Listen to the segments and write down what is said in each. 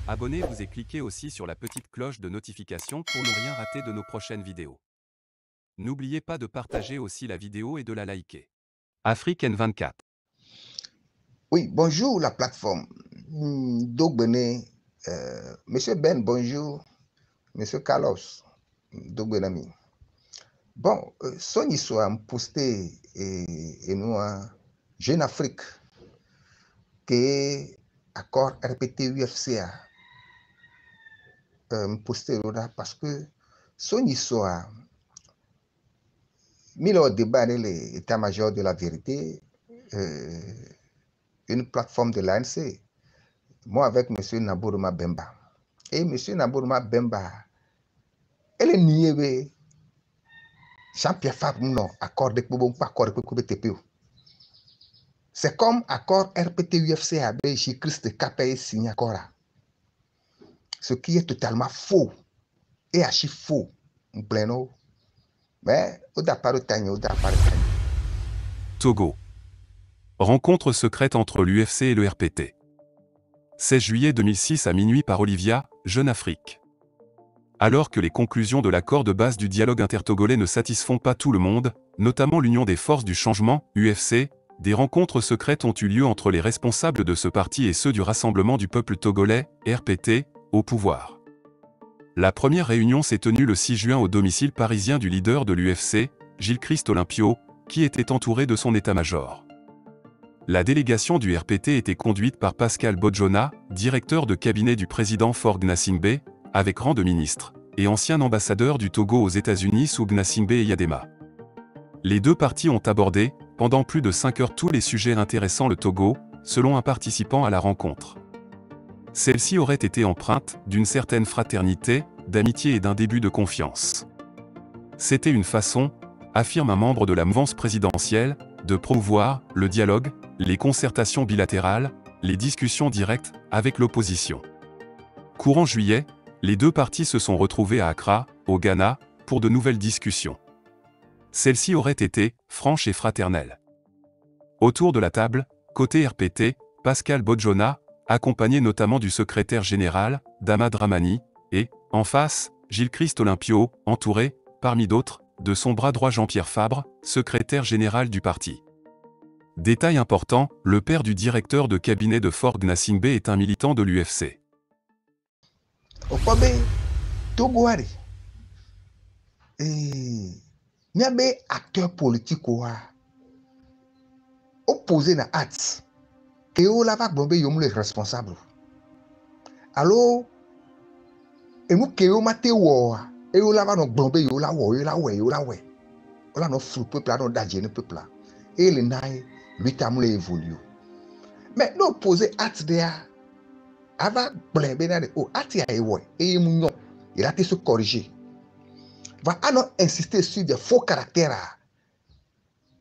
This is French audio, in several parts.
Abonnez-vous et cliquez aussi sur la petite cloche de notification pour ne rien rater de nos prochaines vidéos. N'oubliez pas de partager aussi la vidéo et de la liker. Afrique N24. Oui, bonjour la plateforme. Dogbene, Monsieur Ben, bonjour. Monsieur Carlos, Dogbenami. Bon, son histoire posté et nous, Jeune Afrique, que accord RPT UFCA, posté là parce que son histoire, mis au débat l'état-major de la vérité, une plateforme de l'ANC, moi avec Monsieur Nabouruma Bemba. Et Monsieur Nabouruma Bemba, elle est niée, Jean-Pierre Fabre, non, accord de TPO. C'est comme accord RPT-UFC avec J-Christ KPE signé accord. Ce qui est totalement faux et archi faux. Mais, Togo. Rencontre secrète entre l'UFC et le RPT. 16 juillet 2006 à minuit par Olivia, Jeune Afrique. Alors que les conclusions de l'accord de base du dialogue intertogolais ne satisfont pas tout le monde, notamment l'Union des forces du changement, UFC, des rencontres secrètes ont eu lieu entre les responsables de ce parti et ceux du Rassemblement du peuple togolais, RPT, au pouvoir. La première réunion s'est tenue le 6 juin au domicile parisien du leader de l'UFC, Gilles-Christ Olympio, qui était entouré de son état-major. La délégation du RPT était conduite par Pascal Bodjona, directeur de cabinet du président Faure Gnassingbé, avec rang de ministre, et ancien ambassadeur du Togo aux États-Unis sous Gnassingbé Eyadema. Les deux parties ont abordé, pendant plus de 5 heures, tous les sujets intéressant le Togo, selon un participant à la rencontre. Celle-ci aurait été empreinte d'une certaine fraternité, d'amitié et d'un début de confiance. C'était une façon, affirme un membre de la mouvance présidentielle, de promouvoir le dialogue, les concertations bilatérales, les discussions directes avec l'opposition. Courant juillet, les deux parties se sont retrouvées à Accra, au Ghana, pour de nouvelles discussions. Celles-ci auraient été franches et fraternelles. Autour de la table, côté RPT, Pascal Bodjona, accompagné notamment du secrétaire général, Dama Dramani, et, en face, Gilles-Christ Olympio, entouré, parmi d'autres, de son bras droit Jean-Pierre Fabre, secrétaire général du parti. Détail important, le père du directeur de cabinet de Faure Gnassingbé est un militant de l'UFC. Okwabe, Togoari. Et miabe acteur politique opposé na arts. Que o lava bombe yom le responsable. Alors, et nous que o mate wo et o lava no bombe yo la wo yo la we yo la we. O la no fou peuple la no daje ne peuple la. Et le naï lui tamule évolue. Mais l'opposé arts de avant blembé na de o arts ya ewo et mignon. Il a été se corriger. Va alors insister sur des faux caractères.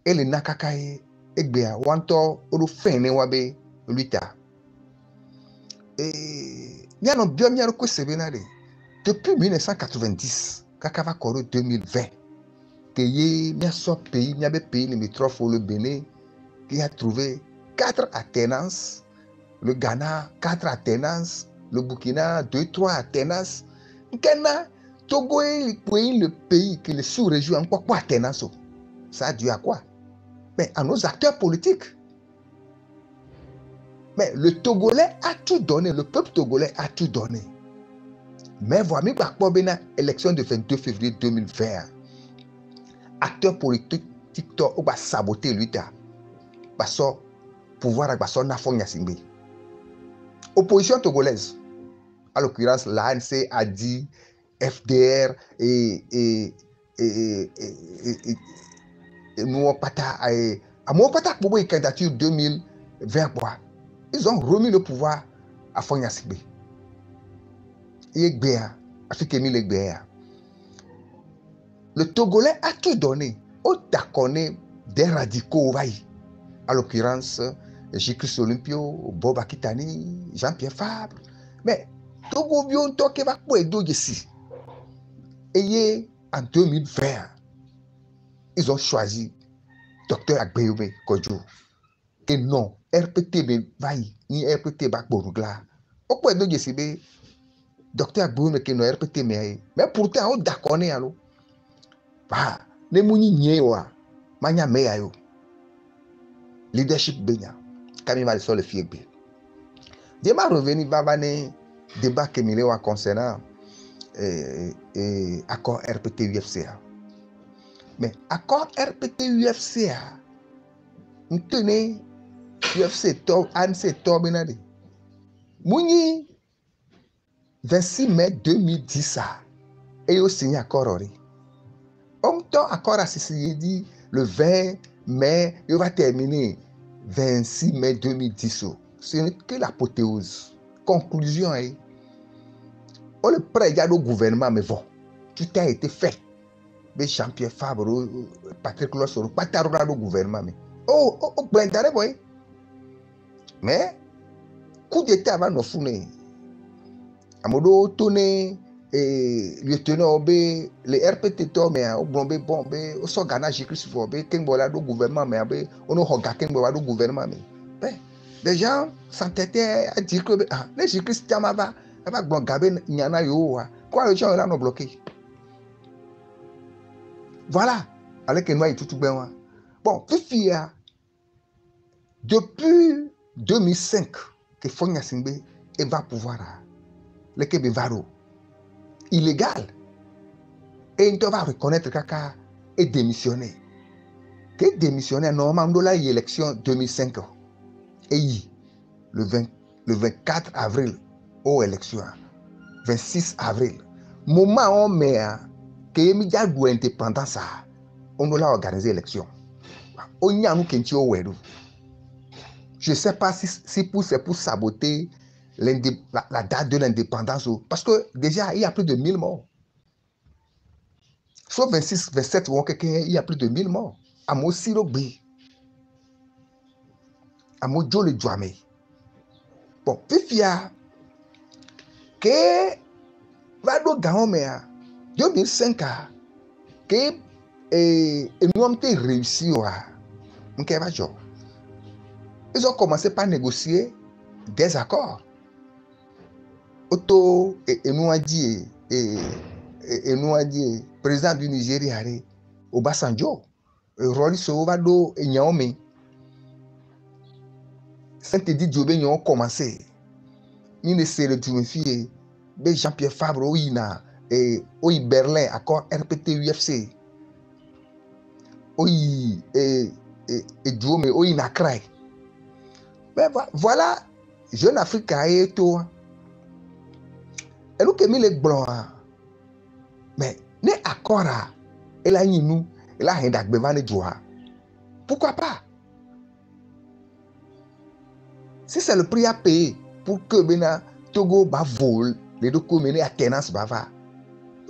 Et le nakakaye egbea wanto odo fene wabe luita. Et bien non bien bien ko sebenade. Depuis 1990, kakava koro 2020, que y mia so pays, mia be pays limitrophe le Bénin qui a trouvé 4 attenances, le Ghana 4 attenances, le Burkina 2-3 attenances. Ghana, Togo est le pays qui est sous-région en quoi attenance. Ça a dû à quoi? Mais à nos acteurs politiques. Mais le Togolais a tout donné, le peuple togolais a tout donné. Mais voilà, l'élection du 22 février 2020, acteurs politiques TikTok ont saboté l'État. Parce que pouvoir avec son Nafong Gnassingbé. Opposition togolaise, à l'occurrence l'ANC a dit FDR et nous pata à mon pata pour une candidature 2020 ils ont remis le pouvoir à Faure Gnassingbé. Le Togolais a tout donné. On t'a connu des radicaux, à l'occurrence J-Christ Olympio, Bob Akitani, Jean-Pierre Fabre. Mais Togo Bion Toke va pour aider ici. Et en 2020, ils ont choisi Dr Agbeyome Kodjo. Et non, RPT ni RPT Bakborugla. O peut donc essayer docteur Bruno qui no RPT mais pourtant on d'accord né allo. Bah, ne muni nyewa. Manya meya yo. Leadership benya. Kami mal sur le fiegbe. Dema revenu baba ne débat que milewa concernant accord RPT UFCA. Mais accord RPT UFCA, nous tenons UFC top, ANC top benade. Mouni 26 mai 2010 et au signé accord. On t'a accord à dit le 20 mai, il va terminer 26 mai 2010. Ce n'est que l'apothéose. Conclusion est, on le prête au gouvernement, mais bon, tout a été fait. Mais Jean-Pierre Fabre, Patrick Lossoro, pas tard au gouvernement, mais blindé, boy. Mais, coup d'état va nous fournir. Amodo tourné et lieutenant Obé, les RPT mais au bombé bombé, au sorgana Jésus Fobé, Kengbola do gouvernement, mais on a regardé Kengbola do gouvernement, mais les gens s'entêtaient à dire que les Jésus Tamava, va gabé Nyana yo, quoi les gens là nous bloqué. Voilà, avec un noyau tout bien. Bon, Fifia, depuis 2005, que Fonya Simbe va pouvoir, le Kebevaro, illégal. Et il va reconnaître Kaka est démissionné. Que démissionné, normalement, dans l'élection 2005, et le 24 avril, aux élections, 26 avril, moment où met que y a une indépendance, on doit organiser l'élection. On y a nous qui je ne sais pas si c'est pour saboter la date de l'indépendance, parce que déjà, il y a plus de 1000 morts. Soit 26, 27, il y a plus de 1000 morts. À mon Sirobé, à mon Jolly Djamé. Bon, Fifia, que va do Gaomea, 2005, que nous avons réussi à ils ont commencé par négocier des accords. Auto et nous a dit président du Nigeria Obasanjo Roli Sovado et Nyame Saint-Édith Diobé ont commencé. Ni ne se retrouver Jean-Pierre Fabre Oina et Berlin accord RPT UFC. Et Diomé Oina Cray. Mais voilà, jeune Afrique a été tout. Et nous qui mis les blancs. Mais ne accord elle a nous, elle a un dagbevan de joie. Pourquoi pas? Si c'est le prix à payer pour que Bena Togo va voler les documents à tenance bava.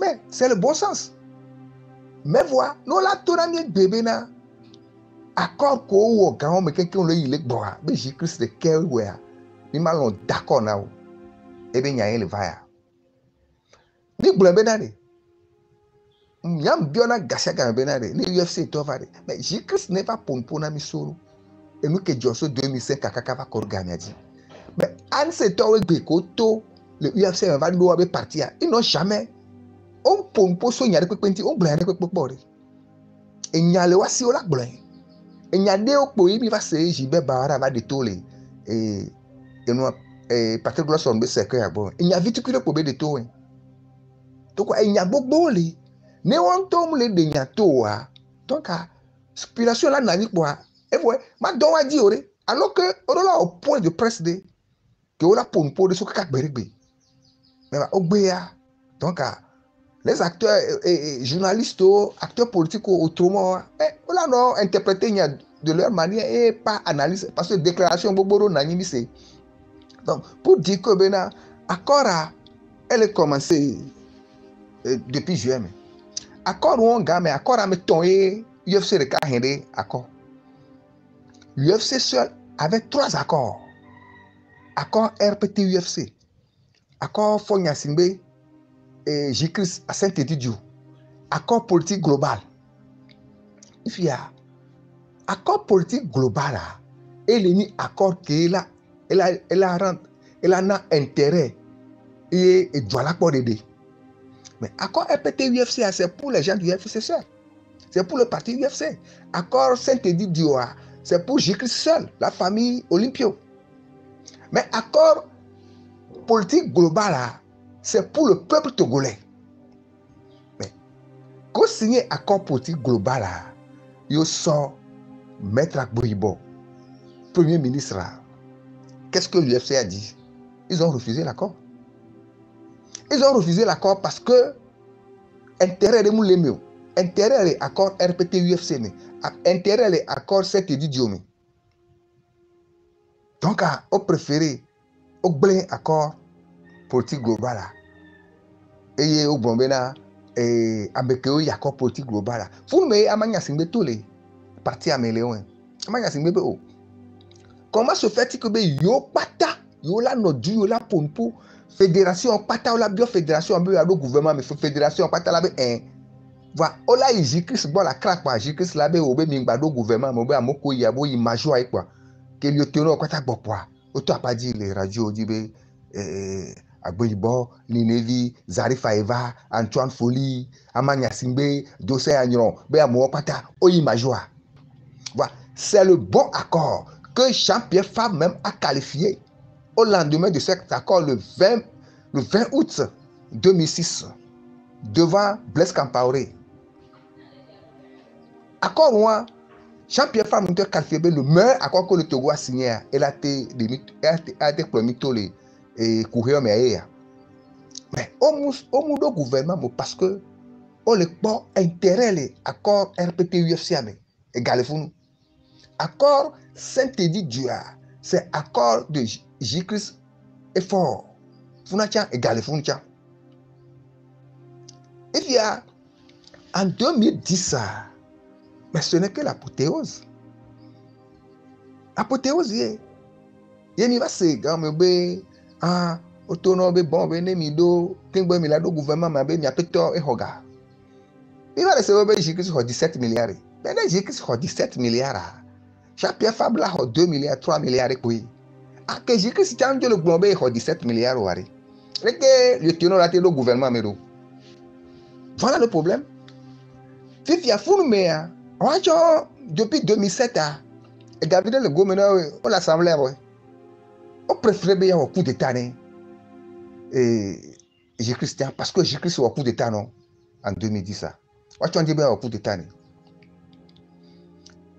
Mais c'est le bon sens. Mais voilà, nous la tournée bébé na accord ko quand on quelqu'un le il est bon. Mais j'ai cru c'est quel ouais. Ni mal d'accord na. Et bien il va. Ni blabé na de. Yam biona gasaka benade. Ni UFC tovade. Mais j'ai cru ce n'est pas pour na misoro. Et nous que Josso 2005 kaka va organiser. Mais Anne c'est toi Bekoto le UFC va nous avoir parti. Ils n'ont jamais on pompo so nyare kwekpenti on blane kwekpokpore. Et nyale wasi ola blane. Et nyade okpo yi va se jibe bara va de tole et nous Patrick Glosson be secret ya bon. Et nya vitikule ko be de to en. To ko e nya gbogbo le. Ne won to mu le de nya to wa. Donc inspiration la nani po et ouais, ma don a dit ore alors que on là au point de presse de que on la pompo de so kaka berigbe. Mais ba ogbeya. Donc les acteurs et journalistes, acteurs politiques autrement, on l'a interprété de leur manière et pas analysé. Parce que déclaration Boboro Nani c'est. Donc, pour dire que Bena, accord elle est commencée depuis juin. Accord où on gagne, accord à mettre UFC de Kahende, accord. L'UFC seul avait 3 accords. Accord RPT UFC. Accord Fonya Simbe. Et j'écris à Saint-Étienne, accord politique global. Il y a accord politique global, et il y a accord qu'elle a rendu il en a intérêt et doit la pas d'aider. Mais accord RPT UFC, c'est pour les gens du FCC. C'est pour le parti UFC. Accord Saint-Édith Dioa, c'est pour Jésus seul, la famille Olympio. Mais accord politique global, c'est pour le peuple togolais. Mais quand signer accord politique global, il sort Maître Agboibo, Premier ministre. Qu'est-ce que l'UFC a dit? Ils ont refusé l'accord. Ils ont refusé l'accord parce que intérêt de Moulemio, intérêt de l'accord RPT UFC, intérêt de l'accord Saint-Édith Diomé. Donc, on préféré au blanc accord politique global. Et au bon et avec eux, il y a accord politique global. Vous me amanya singbe tous les partis améléons. Amanya singbe o. Comment se fait-il que yo pata, yo la nodu, yo la pompo, fédération pata ou la biofédération, le gouvernement, mais fédération pata la be voilà, ola Jésus-Christ bon la craque quoi, Jésus-Christ la be obé mingbado gouvernement, mo be amoko yabo imajo ay quoi. Que le tenor quoi ta bopwa. Auto a pas dit les radios dit be Agboibo, Ninevi, Zarif Aeva, Antoine Folie, Amanya Simbe, Dossé Agnon, be amo pata o imajo. Voilà, c'est le bon accord que Jean-Pierre Fabre même a qualifié au lendemain de cet accord le 20 août 2006 devant Blaise Compaoré. Accord moi, Jean-Pierre Fabre a qualifié le meilleur accord que le Togo a signé. Il a été promis et courir mais au monde gouvernement parce que on le pas intérêt les accords RPT UFC et Galifou. Accord Saint-Édith Dioa, c'est accord de Jésus-Christ est fort. Funacha et Galifounia. Et il y a en 2010, mais ce n'est que l'apothéose. L'apothéose, il y a c'est quand même autonome bon nemido kingbe milado gouvernement mabe mi apeto e hoga. Il va recevoir Jésus-Christ 17 milliards. Mais Jésus-Christ 17 milliards. Jean-Pierre Fabre a 2 milliards, 3 milliards et puis. Ah, que Jésus-Christ a le globé 17 milliards. Le tenor a été le gouvernement. Voilà le problème. Si a fou, mais depuis 2007, et Gabriel le gouverneur, on l'assemblée, on préférait bien au coup d'État. Et Jésus-Christ, parce que Jésus-Christ au coup d'État en 2010. On dit bien au coup d'État.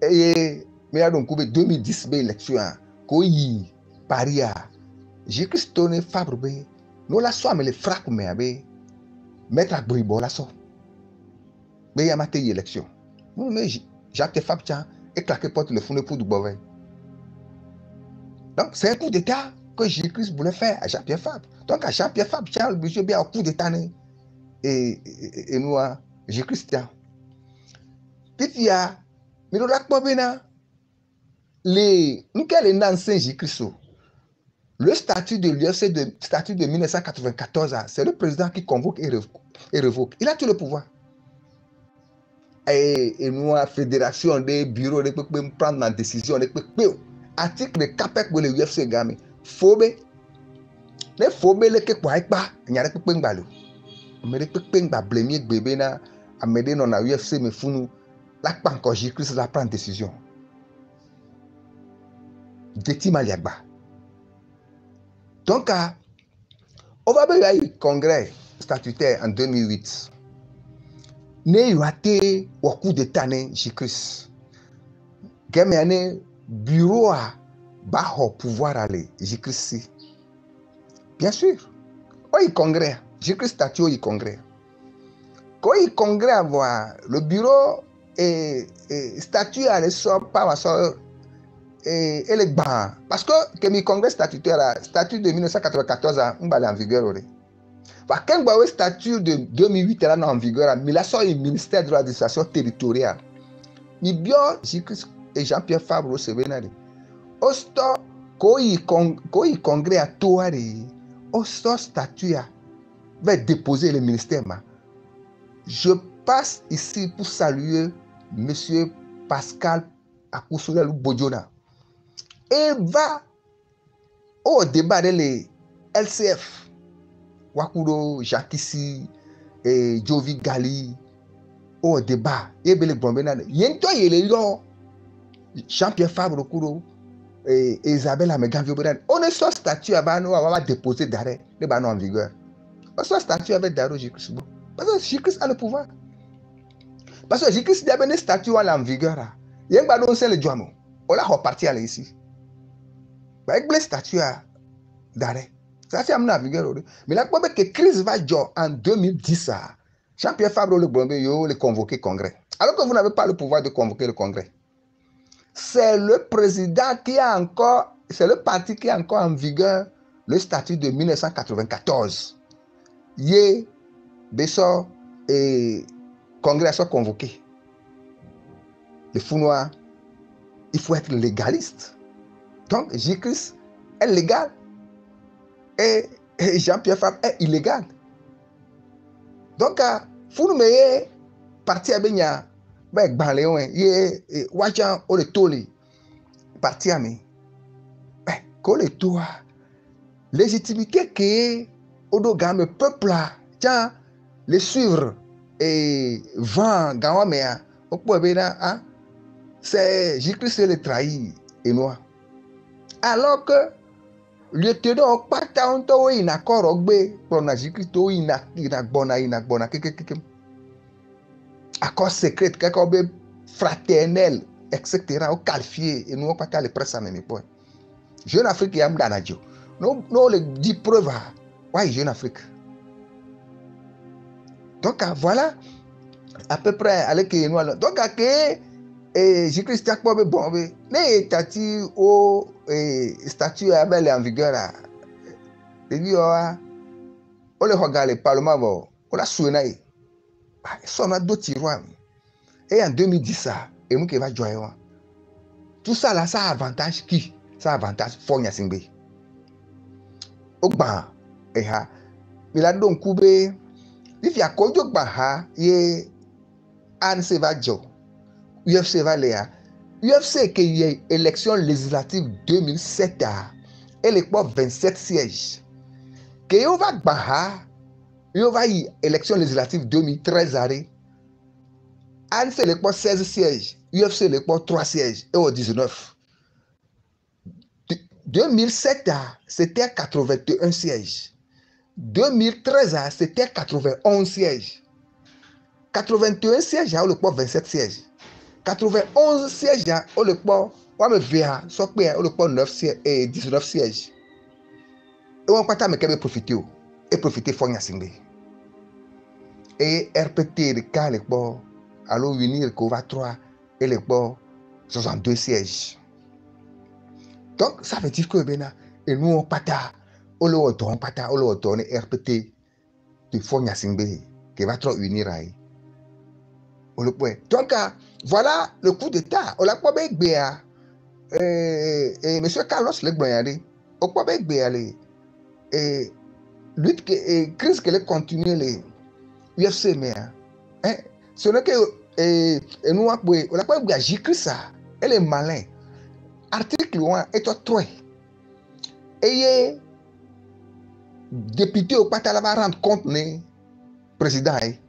Et mais là donc 2010 l'élection koji Paris Jésus-Christ tonné Fabre be nous la soit mais les frappe mais mettre à Agboibo la so mais il y a maté élection nous mais Jacques Fabre tiens et claquer porte le fond pour du bovet. Donc c'est un coup d'état que Jésus-Christ voulait faire à Jean-Pierre Fabre. Donc à Jean-Pierre Fabre tiens le monsieur bien au coup d'état et nous Jésus-Christ tiens puis il y a mais nous la pas le statut de l'UFC, statut de 1994, c'est le président qui convoque et revoque. Il a tout le pouvoir. Et nous, la fédération des bureaux, de prendre la décision, article de CAPEC pour le UFC, il faut les phobes, les quelque pas, il n'y a pas de balo. Mais les pas blâmer bébé na, à m'aider dans la UFC, mais fou nous, là, pas encore Jésus-Christ, la prendre décision. Deti Maliagba. Donc, on va avoir un congrès statutaire en 2008. Né y a été au coup d'État Jésus-Christ. Gaméane bureau à bas au pouvoir aller Jésus-Christ. Bien sûr. Au congrès, Jésus-Christ statut au congrès. Quand il congrès avoir le bureau et statut à l'essor par ma soeur. Et les bancs. Parce que le congrès statutaire, statut de 1994, on va en vigueur. Quand le statut de 2008 est en vigueur, mais là, c'est le ministère de l'administration territoriale. Il y a et Jean-Pierre Fabre au Sévénari. Au stade, quand il congrès à Touari, au stade statut va déposer le ministère. Je passe ici pour saluer M. Pascal Akousoulel Bodjona. Et va Au débat de les LCF, Wakuro, Jacques et Jovi Gali, au débat, et bien les Bombénanes. Yento yele yo, Jean-Pierre Fabre Kuro, et Isabelle Ameganvio Bénan. On est sur statut à Bano, on va déposer d'arrêt, les Bano en vigueur. Parce que statut avec Daro Jésus. Parce que Jésus a le pouvoir. Parce que Jésus a un statut en vigueur. Il y a un ballon, c'est le Djouamo. On l'a reparti aller ici. Avec le statut d'arrêt. Ça, c'est en vigueur. Mais là, pour que crise va jouer en 2010, Jean-Pierre Fabre le Bombé, le convoqué congrès. Alors que vous n'avez pas le pouvoir de convoquer le congrès. C'est le président qui a encore, c'est le parti qui a encore en vigueur le statut de 1994. Yé, Bessor et congrès soit convoqué. Les fous noirs, il faut être légaliste. Donc, J-Christ est légal et Jean-Pierre Fabre est illégal. Donc, fou nous meillez parti à Benya, ben Baléon, yé, Wajan, o le toli, parti à mi. Ben, qu'on le toit, légitimité qui au dogame peuple là, tiens, les suivre et vent gawamea, au point bena, hein, c'est J-Christ le trahi et moi. Alors que le lieutenant pas tant il a corrogé pour na J-Christ il a bona accord secret quelque fraternel etc. au qualifié et nous pas le presse à même point. Jeune Afrique y a m'danadio. Non le dit preuve. Ouais, Jeune Afrique. Donc voilà à peu près avec nous. Donc J-Christ a pas bon mais tati au statut abel en vigueur là. Et puis on le regarde le parlement bon, on l'a souhaité. Ça a d'autres tiroirs. Et en 2010 ça et nous qui va jouer. Tout ça là ça avantage qui? Ça avantage Fogna Singbe. Ogba ha il a donc coupé if ya kojo gba ha ye an se va jo UFC va léa UFC que y a élection législative 2007 elle est pour 27 sièges que yo va gba ha yo va y élection législative 2013 arrêt an se le pour 16 sièges UFC le pour 3 sièges et au 19 2007 c'était 81 sièges. 2013 c'était 91 sièges. 81 sièges on le prend 27 sièges. 91 sièges on le prend on me vient soit on le prend 9 sièges et 19 sièges. Et on pas mais qu'elle profiter Fogna Singbe. Et RPT le cas le prend alors unir qu'on va 3 et le prend 62 sièges. Donc, ça veut dire que et nous, on pata, on le retourne RPT de Fogna Singbe, qui va trop unir à on le point. Donc, voilà le coup d'État. On l'a pas bien et M. Carlos Legboyade, on pas bien et lutte et crise qu'elle continue les UFC, mais ce n'est que et nous, on l'a pas bien J-Christ ça, elle est malin. Article 1 est trop. Et député au Patala va rendre compte ne président. Et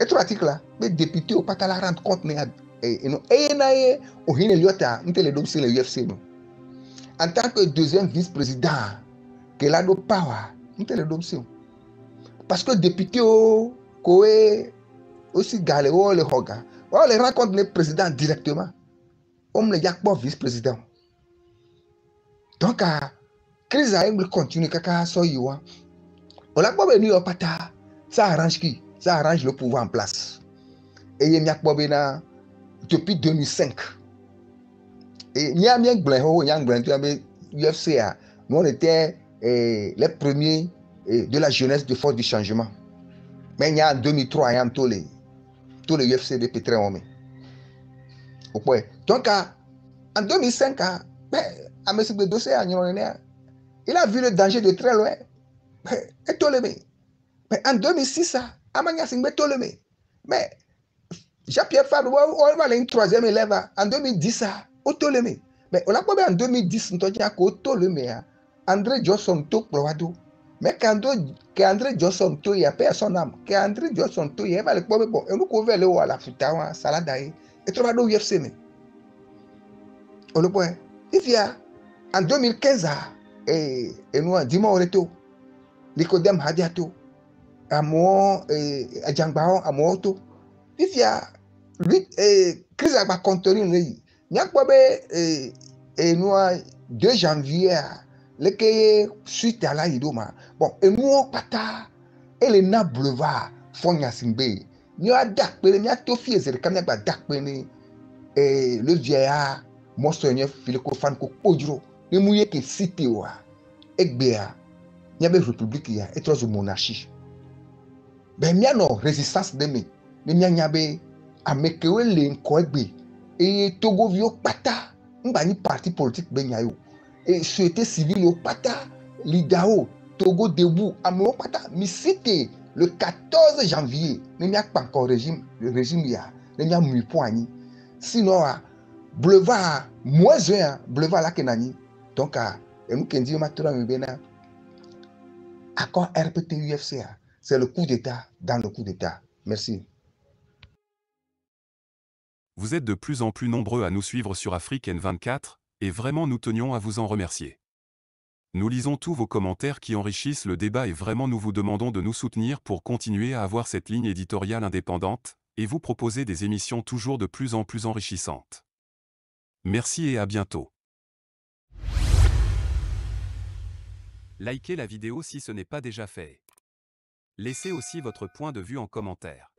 tout article là, mais député au Patala rendre compte ne et naie au hineliota, nous te le dossier le UFC nous. En tant que deuxième vice-président, que la do power, nous te le dossier. Parce que député au koé aussi galéo le hoga, on les rencontre le président directement. On le yak pas vice-président. Donc, crise a continue kaka so yiwa. On l'a pas venu au pata. Ça arrange qui? Ça arrange le pouvoir en place. Et il y a pas depuis 2005. Et il y a bien UFC nous on était les premiers de la jeunesse de force du changement. Mais il y a en 2003 il y a tous les UFC de Pétré Homé. Donc, en 2005, à M. Bedossé, il a vu le danger de très loin. Et Ptolémée. Mais en 2006, à Magna Singbe Ptolémée. Mais Jean-Pierre Fabre, on va aller une troisième élève en 2010, au Ptolémée. Mais on l'a pas en 2010, nous avons dit Ptolémée. André Johnson to provado. Mais qu'André Johnson to y a paix à son âme. Qu'André Johnson to y a le problème bon. Et nous couvert le haut à la futa, salade et trovado UFC mais. On le point. Il y a en 2015 et nous dis-moi reto. Nicodème Hadiato. À moi à Djangbao à moi to. Il y a lui crise à contenu lui. N'y a pas et nous 2 janvier le que suite à la idoma bon et nous pata et les na boulevard fonya simbe ni a dak pe ni a to fie zere kam ba dak pe ni le vieillard monseigneur Philippe fan ko ojuro ni mu ye ke cité wa egbea ni a be république ya et trop monarchie ben mi no résistance de mi ni mi anya be amekewe le nko egbe et Togo vio pata ngba ni parti politique be nya yo et société civile au pata l'IDAO Togo debout amo pata mi cité le 14 janvier ne n'y a pas encore le régime ya ne n'y a mu poigni sinon boulevard moins un boulevard la kenani donc et nous kendi matura mi bena accord RPT UFC c'est le coup d'état dans le coup d'état. Merci. Vous êtes de plus en plus nombreux à nous suivre sur Afrique N24, et vraiment nous tenions à vous en remercier. Nous lisons tous vos commentaires qui enrichissent le débat et vraiment nous vous demandons de nous soutenir pour continuer à avoir cette ligne éditoriale indépendante, et vous proposer des émissions toujours de plus en plus enrichissantes. Merci et à bientôt. Likez la vidéo si ce n'est pas déjà fait. Laissez aussi votre point de vue en commentaire.